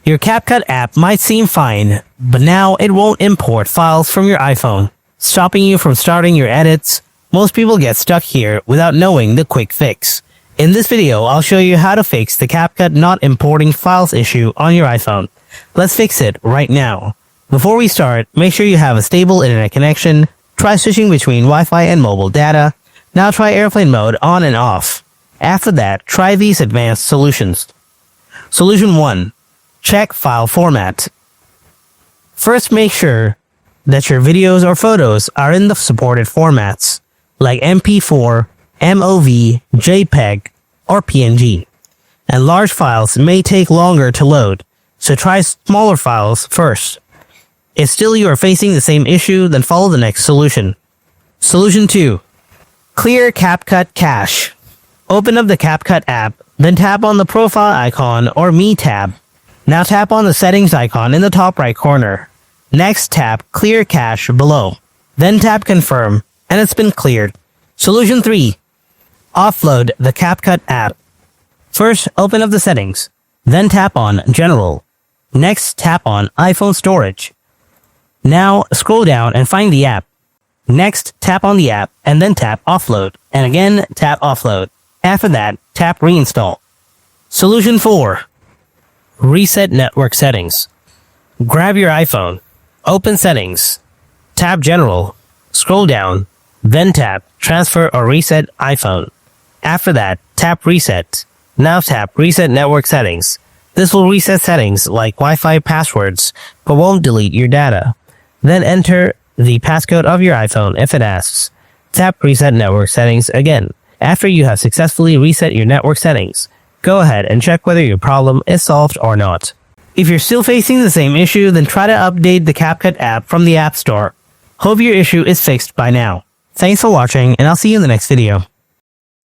Your CapCut app might seem fine, but now it won't import files from your iPhone, stopping you from starting your edits. Most people get stuck here without knowing the quick fix. In this video, I'll show you how to fix the CapCut not importing files issue on your iPhone. Let's fix it right now. Before we start, make sure you have a stable internet connection. Try switching between Wi-Fi and mobile data. Now try airplane mode on and off. After that, try these advanced solutions. Solution 1. Check file format. First, make sure that your videos or photos are in the supported formats, like MP4, MOV, JPEG, or PNG. And large files may take longer to load, so try smaller files first. If still you are facing the same issue, then follow the next solution. Solution 2. Clear CapCut cache. Open up the CapCut app, then tap on the profile icon or Me tab. Now tap on the settings icon in the top right corner. Next tap Clear Cache below. Then tap Confirm, and it's been cleared. Solution 3. Offload the CapCut app. First, open up the settings. Then tap on General. Next, tap on iPhone Storage. Now, scroll down and find the app. Next, tap on the app and then tap Offload. And again, tap Offload. After that, tap Reinstall. Solution 4. Reset network settings. Grab your iPhone. Open Settings. Tap General. Scroll down. Then tap Transfer or Reset iPhone. After that, tap Reset. Now tap Reset Network Settings. This will reset settings like Wi-Fi passwords, but won't delete your data. Then enter the passcode of your iPhone if it asks. Tap Reset Network Settings again. After you have successfully reset your network settings, go ahead and check whether your problem is solved or not. If you're still facing the same issue, then try to update the CapCut app from the App Store. Hope your issue is fixed by now. Thanks for watching, and I'll see you in the next video.